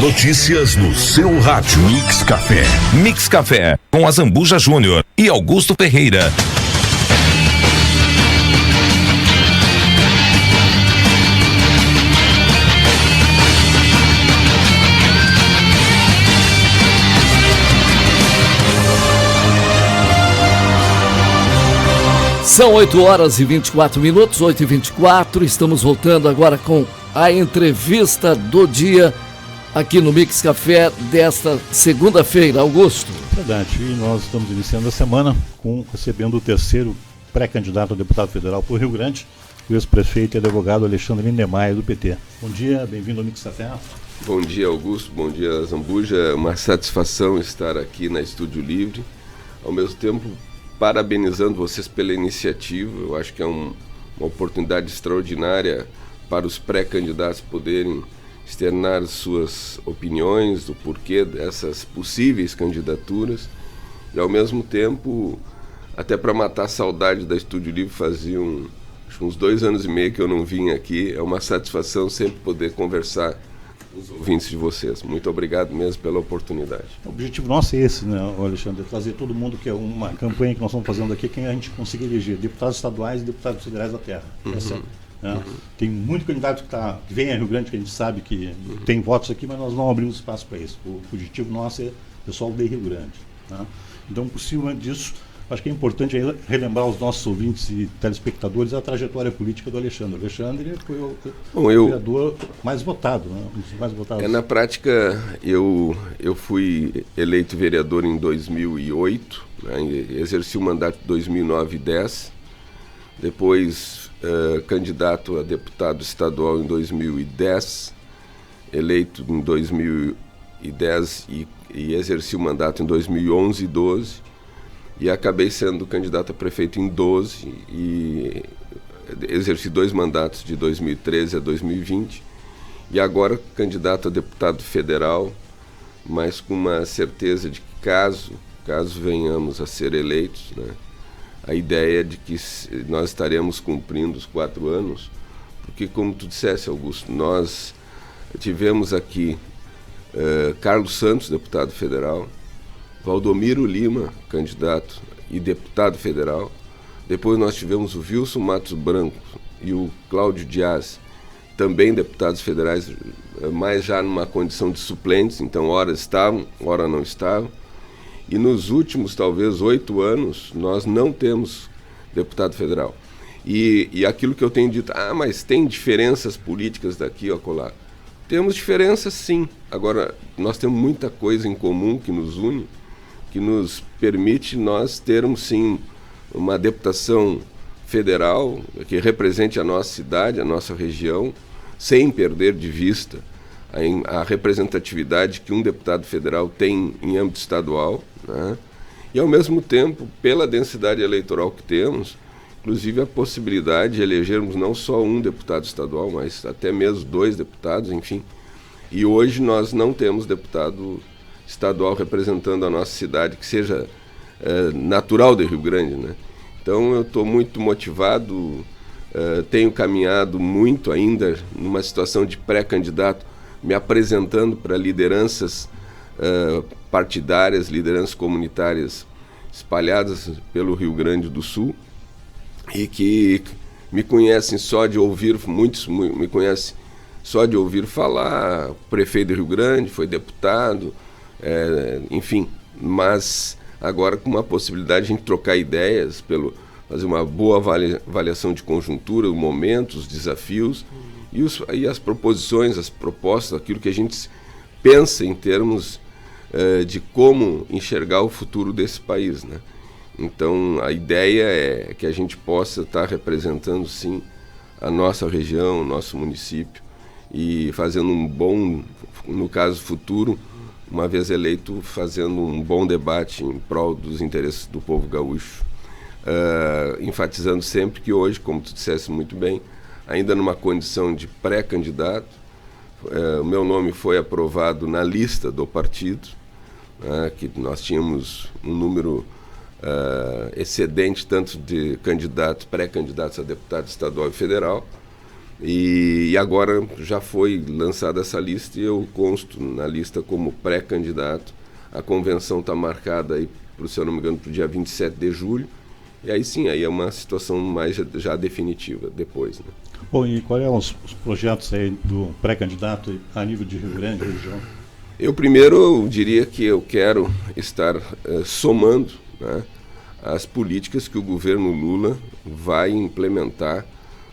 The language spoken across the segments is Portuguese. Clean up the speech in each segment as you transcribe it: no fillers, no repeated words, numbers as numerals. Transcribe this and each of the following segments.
Notícias no seu rádio. Mix Café. Mix Café, com Azambuja Júnior e Augusto Ferreira. São 8h24, 8h24. Estamos voltando agora com a entrevista do dia aqui no Mix Café desta segunda-feira, Augusto. Verdade, e nós estamos iniciando a semana recebendo o terceiro pré-candidato a deputado federal por Rio Grande, o ex-prefeito e advogado Alexandre Lindemeyer, do PT. Bom dia, bem-vindo ao Mix Café. Bom dia, Augusto, bom dia, Zambuja. É uma satisfação estar aqui na Estúdio Livre, ao mesmo tempo parabenizando vocês pela iniciativa. Eu acho que é uma oportunidade extraordinária para os pré-candidatos poderem externar suas opiniões, do porquê dessas possíveis candidaturas, e ao mesmo tempo, até para matar a saudade da Estúdio Livre, fazia uns 2 anos e meio que eu não vim aqui. É uma satisfação sempre poder conversar com os ouvintes de vocês. Muito obrigado mesmo pela oportunidade. O objetivo nosso é esse, né, Alexandre? Trazer todo mundo, que é uma campanha que nós estamos fazendo aqui, quem a gente conseguir eleger, deputados estaduais e deputados federais da terra. Tem muito candidato que vem a Rio Grande, que a gente sabe que tem votos aqui, mas nós não abrimos espaço para isso. O objetivo nosso é o pessoal de Rio Grande. Né? Então, por cima disso, acho que é importante relembrar aos nossos ouvintes e telespectadores a trajetória política do Alexandre. O Alexandre foi o vereador mais votado, né? Um dos mais votados. Na prática, eu fui eleito vereador em 2008, né? Exerci o mandato em 2009 e 2010, depois candidato a deputado estadual em 2010, eleito em 2010 e exerci o mandato em 2011 e 2012, e acabei sendo candidato a prefeito em 2012 e exerci 2 mandatos de 2013 a 2020, e agora candidato a deputado federal, mas com uma certeza de que caso venhamos a ser eleitos, né, a ideia de que nós estaremos cumprindo os 4 anos, porque, como tu disseste, Augusto, nós tivemos aqui Carlos Santos, deputado federal, Valdomiro Lima, candidato e deputado federal. Depois nós tivemos o Wilson Matos Branco e o Cláudio Dias, também deputados federais, mas já numa condição de suplentes, então ora estavam, ora não estavam. E nos últimos, talvez, 8 anos, nós não temos deputado federal. E aquilo que eu tenho dito, mas tem diferenças políticas daqui ou acolá. Temos diferenças, sim. Agora, nós temos muita coisa em comum que nos une, que nos permite nós termos, sim, uma deputação federal que represente a nossa cidade, a nossa região, sem perder de vista a representatividade que um deputado federal tem em âmbito estadual, né? E, ao mesmo tempo, pela densidade eleitoral que temos, inclusive a possibilidade de elegermos não só um deputado estadual, mas até mesmo 2 deputados, enfim. E hoje nós não temos deputado estadual representando a nossa cidade, que seja natural de Rio Grande, né? Então eu estou muito motivado, tenho caminhado muito ainda numa situação de pré-candidato, me apresentando para lideranças partidárias, lideranças comunitárias espalhadas pelo Rio Grande do Sul, e que me conhecem só de ouvir, muitos me conhecem só de ouvir falar. O prefeito do Rio Grande foi deputado, enfim, mas agora com uma possibilidade de a gente trocar ideias, fazer uma boa avaliação de conjuntura, o momento, os desafios e as proposições, as propostas, aquilo que a gente pensa em termos de como enxergar o futuro desse país, né? Então, a ideia é que a gente possa estar representando, sim, a nossa região, o nosso município, e fazendo um bom, no caso futuro, uma vez eleito, fazendo um bom debate em prol dos interesses do povo gaúcho. Enfatizando sempre que hoje, como tu disseste muito bem, ainda numa condição de pré-candidato, o meu nome foi aprovado na lista do partido, que nós tínhamos um número excedente tanto de candidatos, pré-candidatos a deputado estadual e federal, E agora já foi lançada essa lista e eu consto na lista como pré-candidato. A convenção está marcada aí, se eu não me engano, para o dia 27 de julho. E aí sim, aí é uma situação mais já definitiva depois, né? Bom, e quais são os projetos aí do pré-candidato a nível de Rio Grande, região? Eu primeiro diria que eu quero estar somando, né, as políticas que o governo Lula vai implementar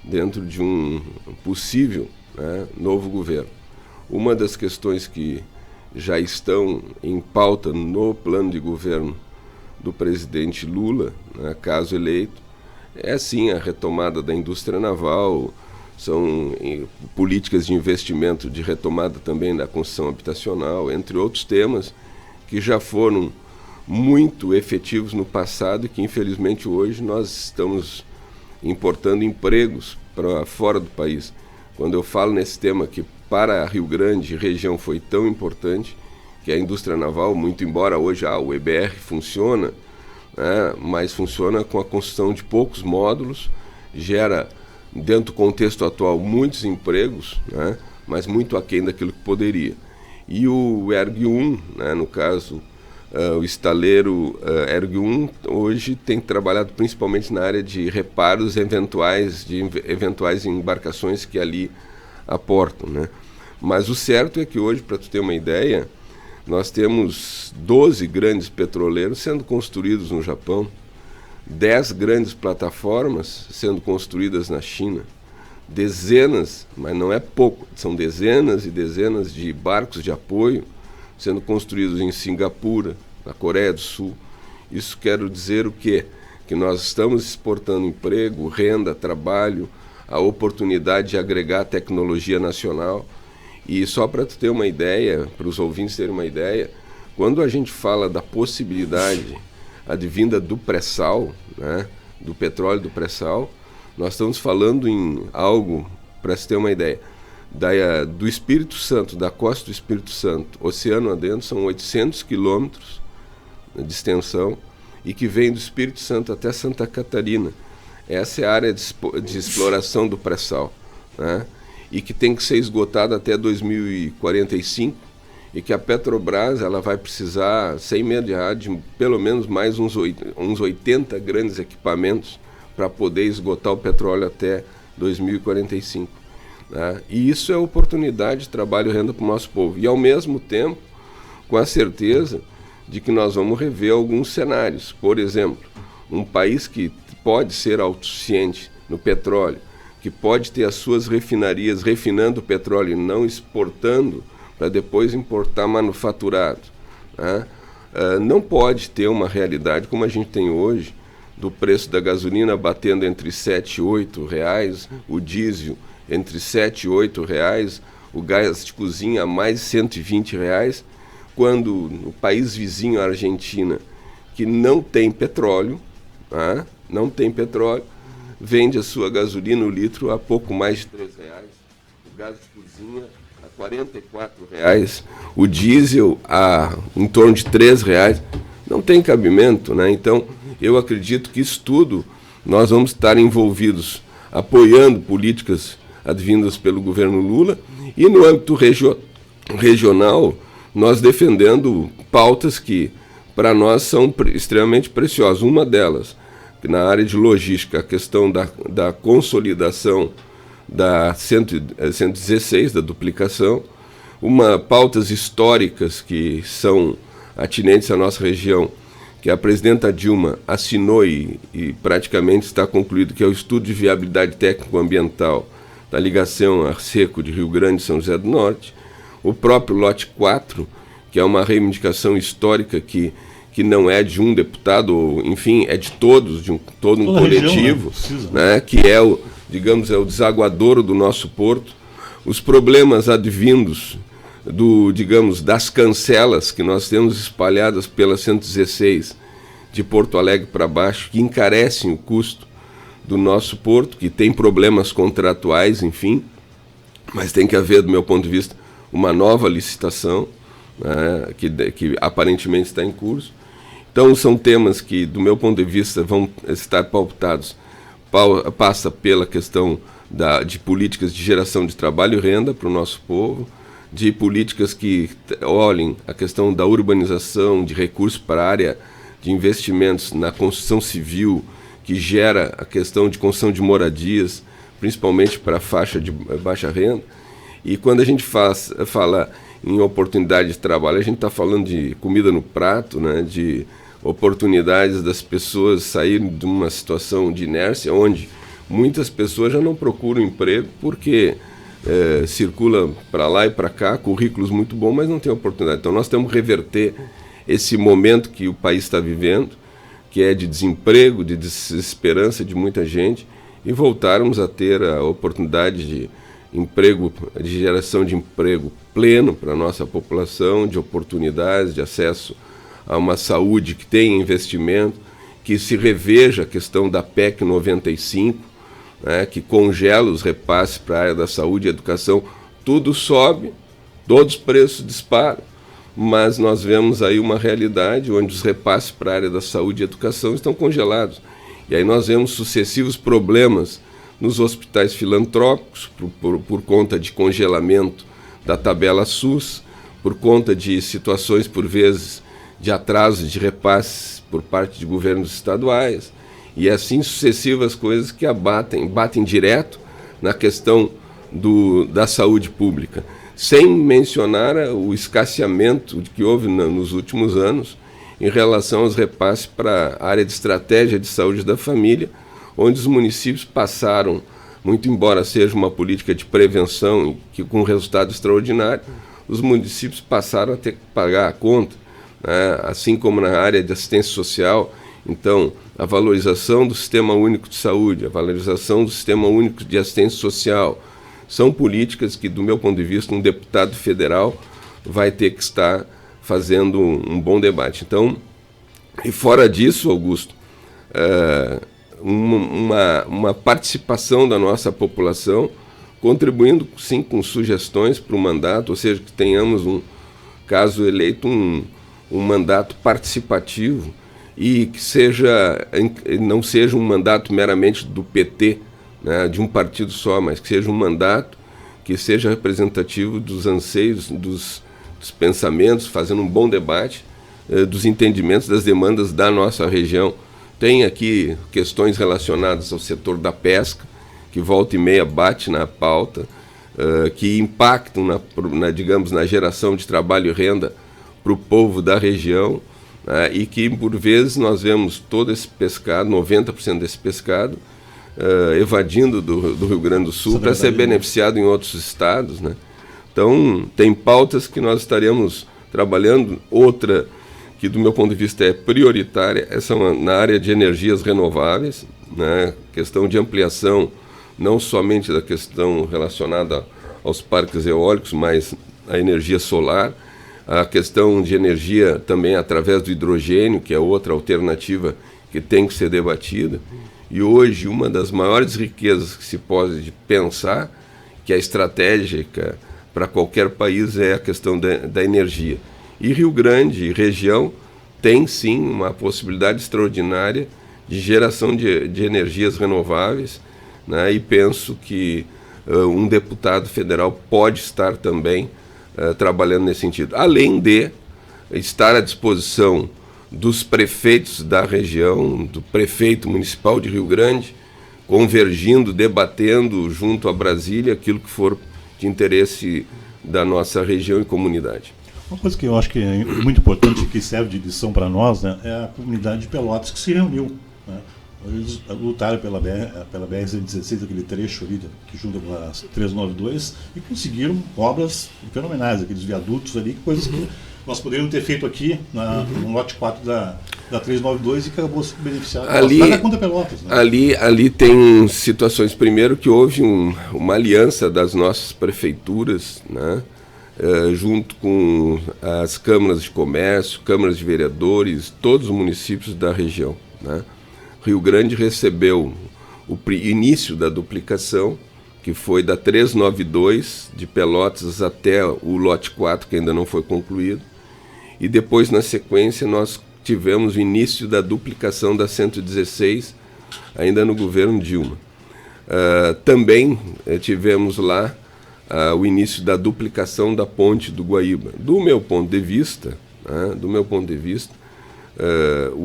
dentro de um possível, né, novo governo. Uma das questões que já estão em pauta no plano de governo do presidente Lula, né, caso eleito, é sim a retomada da indústria naval, são políticas de investimento de retomada também da construção habitacional, entre outros temas que já foram muito efetivos no passado e que infelizmente hoje nós estamos importando empregos para fora do país. Quando eu falo nesse tema que para Rio Grande, região, foi tão importante, que é a indústria naval, muito embora hoje o EBR funciona, né, mas funciona com a construção de poucos módulos, gera, dentro do contexto atual, muitos empregos, né, mas muito aquém daquilo que poderia. E o ERG-1, né, no caso, o estaleiro ERG-1, hoje tem trabalhado principalmente na área de reparos eventuais embarcações que ali aportam, né? Mas o certo é que hoje, para tu ter uma ideia, nós temos 12 grandes petroleiros sendo construídos no Japão, 10 grandes plataformas sendo construídas na China, dezenas, mas não é pouco, são dezenas e dezenas de barcos de apoio sendo construídos em Singapura, na Coreia do Sul. Isso quero dizer o quê? Que nós estamos exportando emprego, renda, trabalho, a oportunidade de agregar tecnologia nacional. E só para tu ter uma ideia, para os ouvintes terem uma ideia, quando a gente fala da possibilidade advinda do pré-sal, né, do petróleo do pré-sal, nós estamos falando em algo, para se ter uma ideia, do Espírito Santo, da costa do Espírito Santo, oceano adentro, são 800 quilômetros de extensão e que vem do Espírito Santo até Santa Catarina. Essa é a área de exploração do pré-sal, né? E que tem que ser esgotada até 2045 e que a Petrobras ela vai precisar, sem medo de errar, de pelo menos mais uns 80 grandes equipamentos para poder esgotar o petróleo até 2045. Né? E isso é oportunidade de trabalho e renda para o nosso povo. E ao mesmo tempo, com a certeza de que nós vamos rever alguns cenários. Por exemplo, um país que pode ser autossuficiente no petróleo, que pode ter as suas refinarias refinando o petróleo e não exportando para depois importar manufaturado, né? Não pode ter uma realidade como a gente tem hoje, do preço da gasolina batendo entre R$ 7 e R$ 8, o diesel entre R$ 7 e R$ 8, o gás de cozinha a mais de R$ 120, quando no país vizinho, a Argentina, que não tem petróleo, né? Não tem petróleo, vende a sua gasolina o litro a pouco mais de R$ 3, o gás de cozinha a R$ 44, o diesel a em torno de R$ 3, não tem cabimento, né? Então, eu acredito que isso tudo nós vamos estar envolvidos, apoiando políticas advindas pelo governo Lula e no âmbito regional, nós defendendo pautas que para nós são extremamente preciosas. Uma delas, na área de logística, a questão da consolidação da 116, da duplicação, pautas históricas que são atinentes à nossa região, que a presidenta Dilma assinou e praticamente está concluído, que é o estudo de viabilidade técnico-ambiental da ligação a seco de Rio Grande e São José do Norte, o próprio lote 4, que é uma reivindicação histórica que não é de um deputado, ou, enfim, é de todos, de todo um coletivo, região, né, que é o desaguadouro do nosso porto. Os problemas advindos das cancelas que nós temos espalhadas pela 116 de Porto Alegre para baixo, que encarecem o custo do nosso porto, que tem problemas contratuais, enfim, mas tem que haver, do meu ponto de vista, uma nova licitação, né, que aparentemente está em curso. Então, são temas que, do meu ponto de vista, vão estar pautados, passa pela questão de políticas de geração de trabalho e renda para o nosso povo, de políticas que olhem a questão da urbanização, de recursos para a área de investimentos na construção civil, que gera a questão de construção de moradias, principalmente para a faixa de baixa renda. E quando a gente fala em oportunidade de trabalho, a gente está falando de comida no prato, né, de oportunidades das pessoas saírem de uma situação de inércia, onde muitas pessoas já não procuram emprego porque circula para lá e para cá, currículos muito bons, mas não tem oportunidade. Então nós temos que reverter esse momento que o país está vivendo, que é de desemprego, de desesperança de muita gente, e voltarmos a ter a oportunidade de emprego, de geração de emprego pleno para a nossa população, de oportunidades, de acesso a uma saúde que tenha investimento, que se reveja a questão da PEC 95, né, que congela os repasses para a área da saúde e educação. Tudo sobe, todos os preços disparam, mas nós vemos aí uma realidade onde os repasses para a área da saúde e educação estão congelados. E aí nós vemos sucessivos problemas nos hospitais filantrópicos, por conta de congelamento da tabela SUS, por conta de situações, por vezes, de atraso de repasses por parte de governos estaduais, e assim sucessivas coisas que batem direto na questão da saúde pública, sem mencionar o escasseamento que houve nos últimos anos em relação aos repasses para a área de estratégia de saúde da família, onde os municípios passaram, muito embora seja uma política de prevenção que com resultado extraordinário, os municípios passaram a ter que pagar a conta, né? Assim como na área de assistência social. Então, a valorização do Sistema Único de Saúde, a valorização do Sistema Único de Assistência Social, são políticas que, do meu ponto de vista, um deputado federal vai ter que estar fazendo um bom debate. Então, e fora disso, Augusto, uma participação da nossa população, contribuindo, sim, com sugestões para o mandato, ou seja, que tenhamos, caso eleito, um mandato participativo e que não seja um mandato meramente do PT, né, de um partido só, mas que seja um mandato que seja representativo dos anseios, dos pensamentos, fazendo um bom debate dos entendimentos, das demandas da nossa região. Tem aqui questões relacionadas ao setor da pesca, que volta e meia bate na pauta, que impactam digamos, na geração de trabalho e renda para o povo da região, e que, por vezes, nós vemos todo esse pescado, 90% desse pescado, evadindo do Rio Grande do Sul para ser beneficiado em outros estados, né? Então, tem pautas que nós estaremos trabalhando. Outra que, do meu ponto de vista, é prioritária, essa na área de energias renováveis, né? Questão de ampliação, não somente da questão relacionada aos parques eólicos, mas a energia solar, a questão de energia também através do hidrogênio, que é outra alternativa que tem que ser debatida. E hoje, uma das maiores riquezas que se pode pensar, que é estratégica para qualquer país, é a questão da energia. E Rio Grande e região tem, sim, uma possibilidade extraordinária de geração de energias renováveis, né? E penso que um deputado federal pode estar também trabalhando nesse sentido. Além de estar à disposição dos prefeitos da região, do prefeito municipal de Rio Grande, convergindo, debatendo junto a Brasília aquilo que for de interesse da nossa região e comunidade. Uma coisa que eu acho que é muito importante, que serve de lição para nós, né, é a comunidade de Pelotas que se reuniu, né? Eles lutaram pela BR-116, aquele trecho ali que junta com a 392, e conseguiram obras fenomenais, aqueles viadutos ali, coisas que nós poderíamos ter feito aqui no lote 4 da 392 e que acabou se beneficiando. Lá na Conta Pelotas, né? Ali tem situações, primeiro, que houve uma aliança das nossas prefeituras, né, junto com as câmaras de comércio, câmaras de vereadores, todos os municípios da região, né? Rio Grande recebeu o início da duplicação, que foi da 392 de Pelotas até o lote 4, que ainda não foi concluído, e depois, na sequência, nós tivemos o início da duplicação da 116, ainda no governo Dilma. Também tivemos lá o início da duplicação da ponte do Guaíba. Do meu ponto de vista,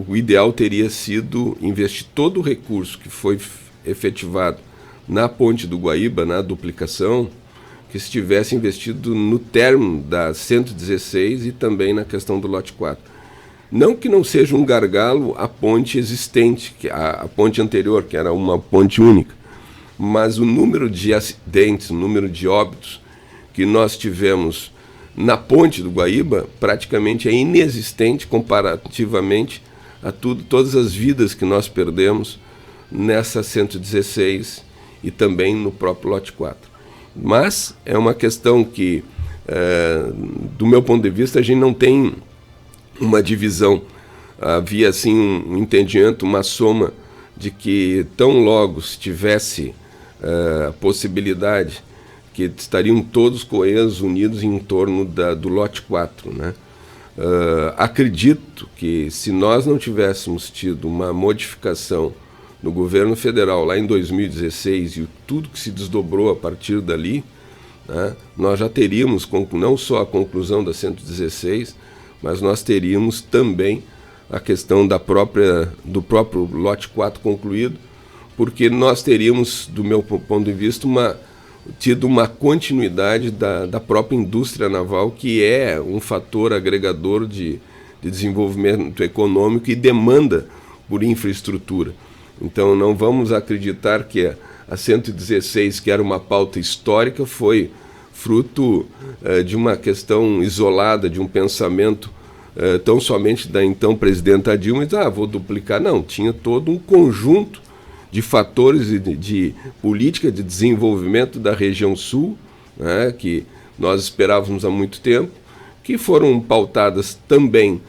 o ideal teria sido investir todo o recurso que foi efetivado na ponte do Guaíba, na duplicação, que se tivesse investido no término da 116 e também na questão do lote 4. Não que não seja um gargalo a ponte existente, a ponte anterior, que era uma ponte única, mas o número de acidentes, o número de óbitos que nós tivemos na ponte do Guaíba praticamente é inexistente comparativamente a todas as vidas que nós perdemos nessa 116 e também no próprio lote 4. Mas é uma questão que, do meu ponto de vista, a gente não tem uma divisão. Havia assim um entendimento, uma soma de que tão logo se tivesse a possibilidade que estariam todos coesos, unidos em torno do lote 4, né? Acredito que se nós não tivéssemos tido uma modificação no governo federal lá em 2016 e tudo que se desdobrou a partir dali, né, nós já teríamos não só a conclusão da 116, mas nós teríamos também a questão do próprio lote 4 concluído, porque nós teríamos, do meu ponto de vista, tido uma continuidade da própria indústria naval, que é um fator agregador de desenvolvimento econômico e demanda por infraestrutura. Então não vamos acreditar que a 116, que era uma pauta histórica, foi fruto de uma questão isolada, de um pensamento tão somente da então presidenta Dilma, vou duplicar. Não, tinha todo um conjunto de fatores de política de desenvolvimento da região sul, né, que nós esperávamos há muito tempo, que foram pautadas também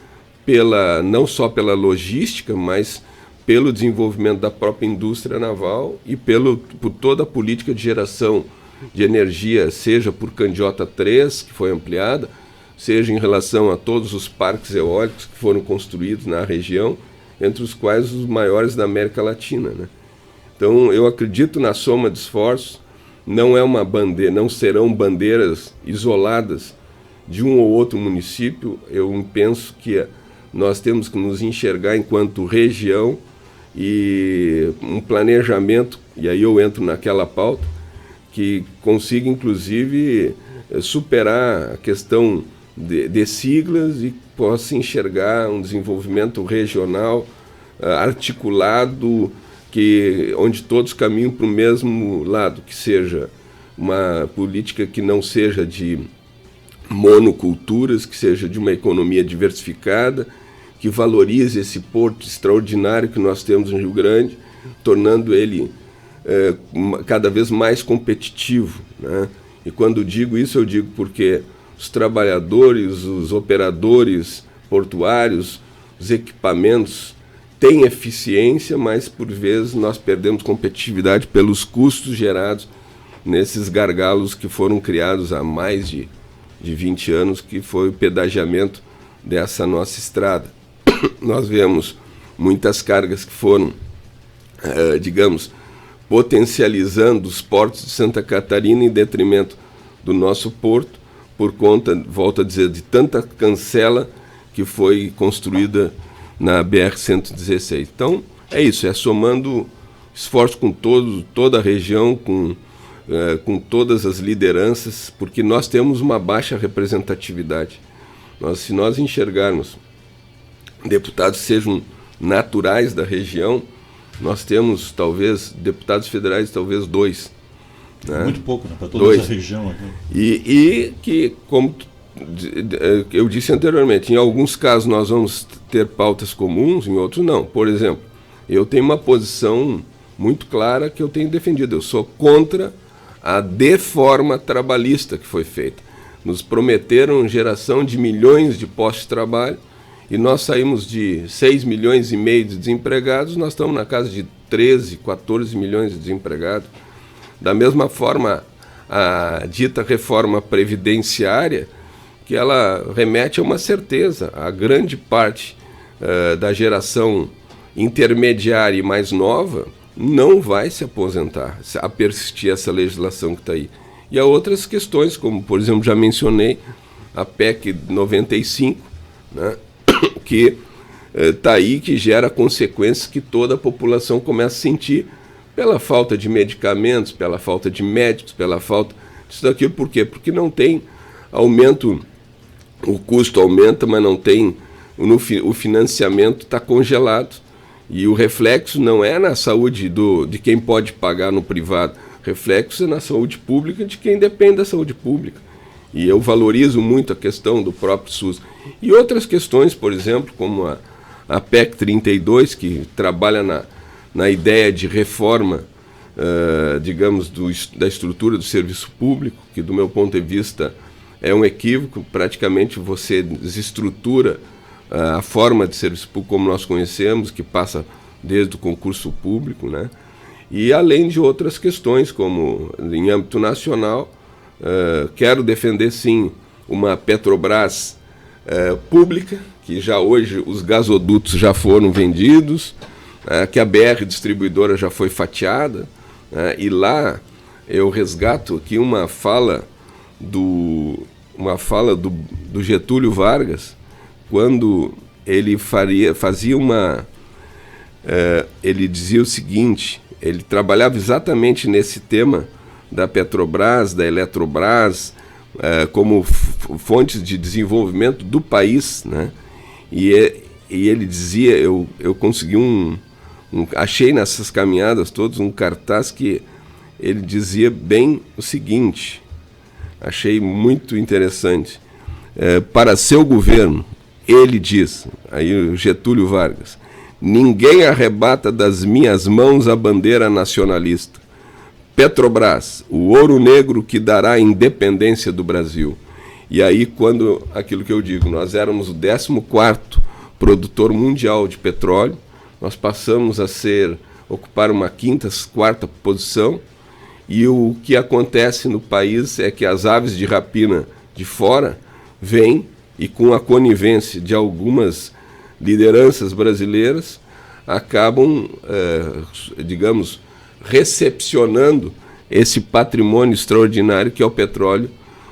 não só pela logística, mas pelo desenvolvimento da própria indústria naval e por toda a política de geração de energia, seja por Candiota 3, que foi ampliada, seja em relação a todos os parques eólicos que foram construídos na região, entre os quais os maiores da América Latina, né? Então, eu acredito na soma de esforços, não serão bandeiras isoladas de um ou outro município. Eu penso que nós temos que nos enxergar enquanto região e um planejamento, e aí eu entro naquela pauta, que consiga, inclusive, superar a questão de siglas e possa enxergar um desenvolvimento regional articulado, onde todos caminham para o mesmo lado, que seja uma política que não seja de monoculturas, que seja de uma economia diversificada, que valorize esse porto extraordinário que nós temos no Rio Grande, tornando ele cada vez mais competitivo, né? E quando digo isso, eu digo porque os trabalhadores, os operadores portuários, os equipamentos têm eficiência, mas por vezes nós perdemos competitividade pelos custos gerados nesses gargalos que foram criados há mais de 20 anos, que foi o pedagiamento dessa nossa estrada. Nós vemos muitas cargas que foram, potencializando os portos de Santa Catarina em detrimento do nosso porto, por conta, volto a dizer, de tanta cancela que foi construída na BR-116. Então, é isso, é somando esforço com toda a região, com todas as lideranças, porque nós temos uma baixa representatividade. Se nós enxergarmos deputados que sejam naturais da região, nós temos, talvez, deputados federais, talvez 2. Né? Muito pouco, né? Para toda essa região aqui. E que, como eu disse anteriormente, em alguns casos nós vamos ter pautas comuns, em outros não. Por exemplo, eu tenho uma posição muito clara que eu tenho defendido. Eu sou contra a deforma trabalhista que foi feita. Nos prometeram geração de milhões de postos de trabalho e nós saímos de 6,5 milhões de desempregados, nós estamos na casa de 13, 14 milhões de desempregados. Da mesma forma, a dita reforma previdenciária, que ela remete a uma certeza. A grande parte da geração intermediária e mais nova não vai se aposentar, a persistir essa legislação que está aí. E há outras questões, como, por exemplo, já mencionei, a PEC 95, né, que está aí, que gera consequências que toda a população começa a sentir pela falta de medicamentos, pela falta de médicos, pela falta disso daquilo. Por quê? Porque não tem aumento, o custo aumenta, mas não tem, o financiamento está congelado. E o reflexo não é na saúde de quem pode pagar no privado, o reflexo é na saúde pública de quem depende da saúde pública. E eu valorizo muito a questão do próprio SUS. E outras questões, por exemplo, como a PEC 32, que trabalha na ideia de reforma, digamos, da estrutura do serviço público, que do meu ponto de vista é um equívoco. Praticamente você desestrutura a forma de serviço público como nós conhecemos, que passa desde o concurso público, né? E além de outras questões, como em âmbito nacional, quero defender sim uma Petrobras pública, que já hoje os gasodutos já foram vendidos, que a BR distribuidora já foi fatiada, e lá eu resgato aqui uma fala do Getúlio Vargas, quando ele fazia ele dizia o seguinte, ele trabalhava exatamente nesse tema da Petrobras, da Eletrobras, como fontes de desenvolvimento do país, né? E ele dizia, eu consegui achei nessas caminhadas todas um cartaz que ele dizia bem o seguinte, achei muito interessante. Para seu governo, ele diz, aí o Getúlio Vargas, ninguém arrebata das minhas mãos a bandeira nacionalista. Petrobras, o ouro negro que dará a independência do Brasil. E aí, aquilo que eu digo, nós éramos o 14º produtor mundial de petróleo, nós passamos a ocupar uma quarta posição, e o que acontece no país é que as aves de rapina de fora vêm e, com a conivência de algumas lideranças brasileiras, acabam, digamos, recepcionando esse patrimônio extraordinário que é o petróleo,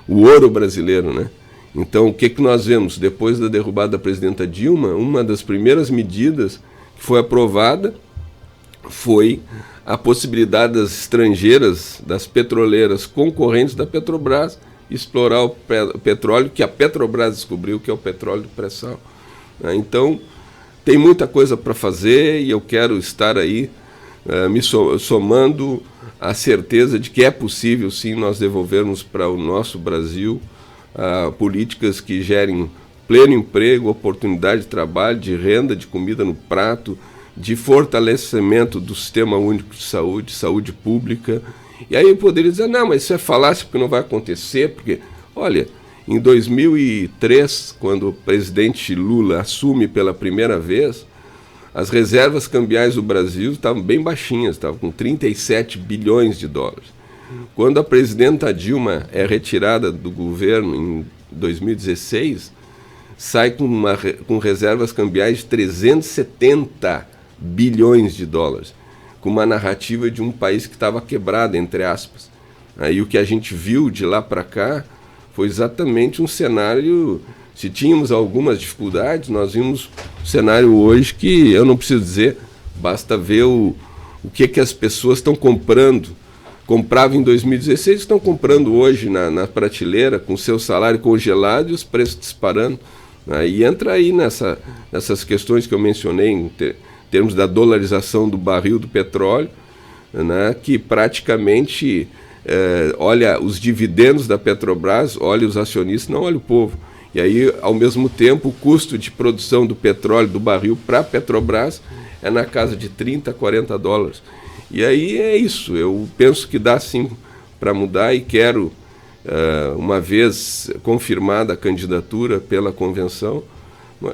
o ouro brasileiro, né? Então, o que nós vemos? Depois da derrubada da presidenta Dilma, uma das primeiras medidas que foi aprovada foi a possibilidade das estrangeiras, das petroleiras concorrentes da Petrobras, explorar o petróleo que a Petrobras descobriu, que é o petróleo do pré-sal. Então, tem muita coisa para fazer e eu quero estar aí me somando à certeza de que é possível, sim, nós devolvermos para o nosso Brasil políticas que gerem pleno emprego, oportunidade de trabalho, de renda, de comida no prato, de fortalecimento do Sistema Único de Saúde, saúde pública. E aí eu poderia dizer, não, mas isso é falácia porque não vai acontecer, porque, olha, em 2003, quando o presidente Lula assume pela primeira vez, as reservas cambiais do Brasil estavam bem baixinhas, estavam com 37 bilhões de dólares. Quando a presidenta Dilma é retirada do governo em 2016, sai com reservas cambiais de 370 bilhões de dólares, com uma narrativa de um país que estava quebrado, entre aspas. Aí o que a gente viu de lá para cá foi exatamente um cenário. Se tínhamos algumas dificuldades, nós vimos um cenário hoje que eu não preciso dizer, basta ver o que as pessoas estão comprando. Compravam em 2016, estão comprando hoje na prateleira, com seu salário congelado e os preços disparando. E entra aí nessas questões que eu mencionei, em termos da dolarização do barril do petróleo, né, que praticamente olha os dividendos da Petrobras, olha os acionistas, não olha o povo. E aí, ao mesmo tempo, o custo de produção do petróleo, do barril, para a Petrobras é na casa de 30, 40 dólares. E aí é isso, eu penso que dá sim para mudar e quero, uma vez confirmada a candidatura pela convenção,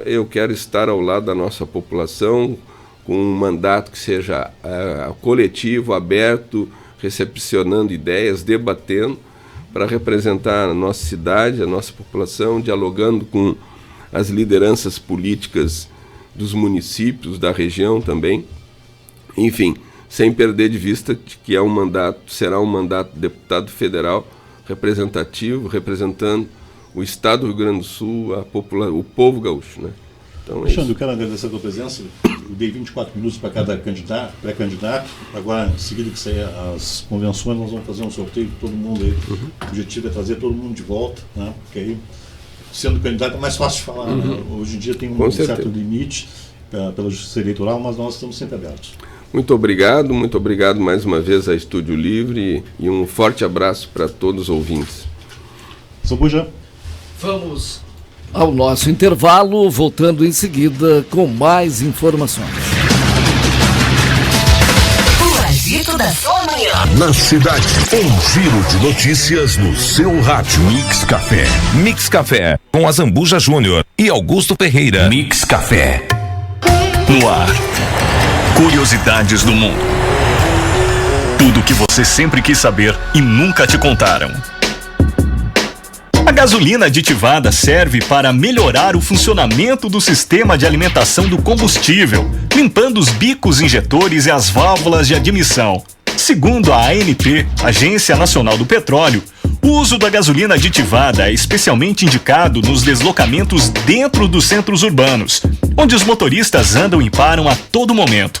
eu quero estar ao lado da nossa população, com um mandato que seja coletivo, aberto, recepcionando ideias, debatendo, para representar a nossa cidade, a nossa população, dialogando com as lideranças políticas dos municípios, da região também. Enfim, sem perder de vista que será um mandato de deputado federal representativo, representando o Estado do Rio Grande do Sul, o povo gaúcho, né? Então, Alexandre, eu quero agradecer a tua presença. Eu dei 24 minutos para cada pré-candidato. Agora, em seguida que sair as convenções, nós vamos fazer um sorteio de todo mundo aí. O objetivo é trazer todo mundo de volta, né? Porque aí, sendo candidato, é mais fácil de falar. Né? Hoje em dia tem um certo limite pela justiça eleitoral, mas nós estamos sempre abertos. Muito obrigado mais uma vez à Estúdio Livre e um forte abraço para todos os ouvintes. Zambuja. Vamos ao nosso intervalo, voltando em seguida com mais informações. O agito da sua manhã. Na cidade, um giro de notícias no seu rádio Mix Café. Mix Café, com a Zambuja Júnior e Augusto Ferreira. Mix Café. No ar, curiosidades do mundo. Tudo o que você sempre quis saber e nunca te contaram. A gasolina aditivada serve para melhorar o funcionamento do sistema de alimentação do combustível, limpando os bicos injetores e as válvulas de admissão. Segundo a ANP, Agência Nacional do Petróleo, o uso da gasolina aditivada é especialmente indicado nos deslocamentos dentro dos centros urbanos, onde os motoristas andam e param a todo momento.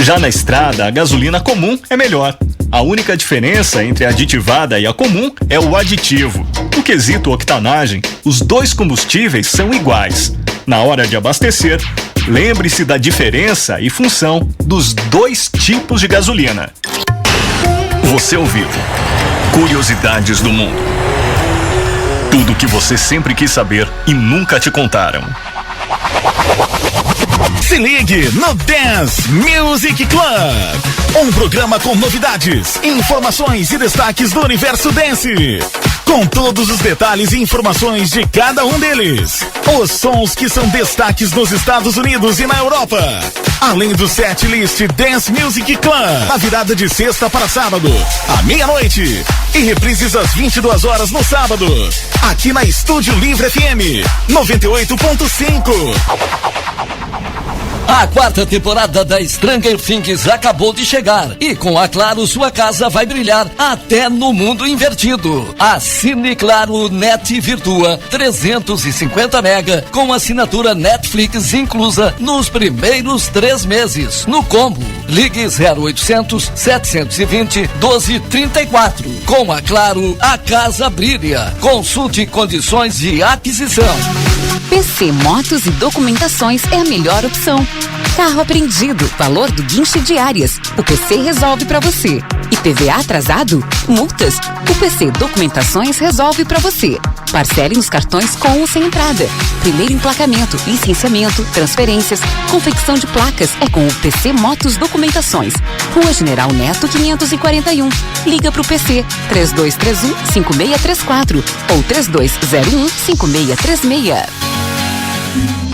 Já na estrada, a gasolina comum é melhor. A única diferença entre a aditivada e a comum é o aditivo. No quesito octanagem, os dois combustíveis são iguais. Na hora de abastecer, lembre-se da diferença e função dos dois tipos de gasolina. Você ouviu Curiosidades do Mundo. Tudo o que você sempre quis saber e nunca te contaram. Se ligue no Dance Music Club, um programa com novidades, informações e destaques do universo dance, com todos os detalhes e informações de cada um deles, os sons que são destaques nos Estados Unidos e na Europa, além do setlist Dance Music Club, na virada de sexta para sábado, à meia-noite, e reprises às 22 horas no sábado, aqui na Estúdio Livre FM 98.5. A quarta temporada da Stranger Things acabou de chegar e com a Claro sua casa vai brilhar até no mundo invertido. Assine Claro Net Virtua 350 mega com assinatura Netflix inclusa nos primeiros 3 meses no combo. Ligue 0800 720 1234. Com a Claro, a casa brilha. Consulte condições de aquisição. PC Motos e Documentações é a melhor opção. Carro apreendido, valor do guinche diárias. O PC resolve pra você. IPVA atrasado? Multas? O PC Documentações resolve pra você. Parcele nos cartões com ou sem entrada. Primeiro emplacamento, licenciamento, transferências, confecção de placas é com o PC Motos Documentações. Rua General Neto 541. Liga pro PC 3231-5634 ou 3201-5636.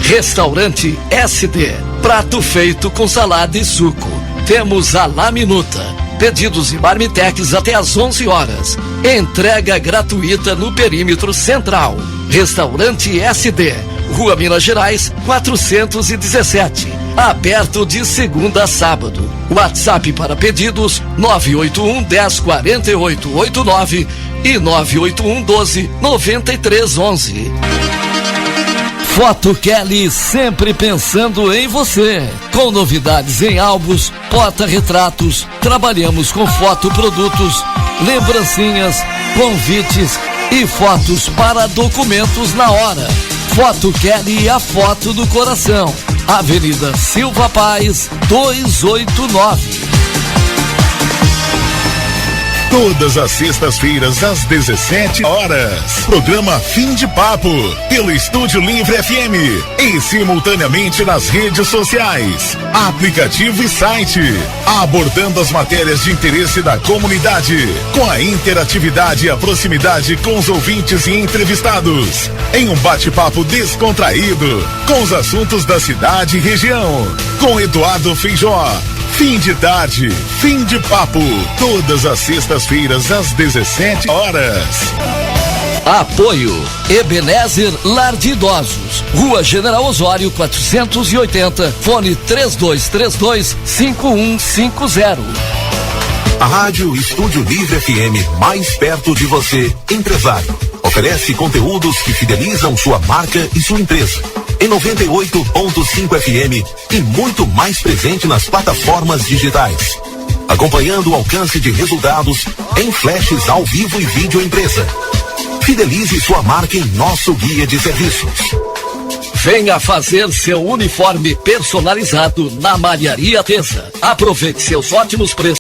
Restaurante SD. Prato feito com salada e suco. Temos a La Minuta. Pedidos e marmitex até às 11 horas. Entrega gratuita no perímetro central. Restaurante SD. Rua Minas Gerais, 417. Aberto de segunda a sábado. WhatsApp para pedidos 981 10 48 89 e 981 12 93 11. Foto Kelly, sempre pensando em você. Com novidades em álbuns, porta-retratos, trabalhamos com fotoprodutos, lembrancinhas, convites e fotos para documentos na hora. Foto Kelly, a foto do coração. Avenida Silva Paz, 289. Todas as sextas-feiras, às 17 horas. Programa Fim de Papo, pelo Estúdio Livre FM. E simultaneamente nas redes sociais, aplicativo e site. Abordando as matérias de interesse da comunidade. Com a interatividade e a proximidade com os ouvintes e entrevistados. Em um bate-papo descontraído. Com os assuntos da cidade e região. Com Eduardo Feijó. Fim de tarde, fim de papo, todas as sextas-feiras às 17 horas. Apoio Ebenezer Lar de Idosos, Rua General Osório 480, fone 3232-5150. A Rádio Estúdio Livre FM, mais perto de você, empresário. Oferece conteúdos que fidelizam sua marca e sua empresa. Em 98.5 FM e muito mais presente nas plataformas digitais. Acompanhando o alcance de resultados em flashes ao vivo e vídeo empresa. Fidelize sua marca em nosso guia de serviços. Venha fazer seu uniforme personalizado na Malharia Tesa. Aproveite seus ótimos preços.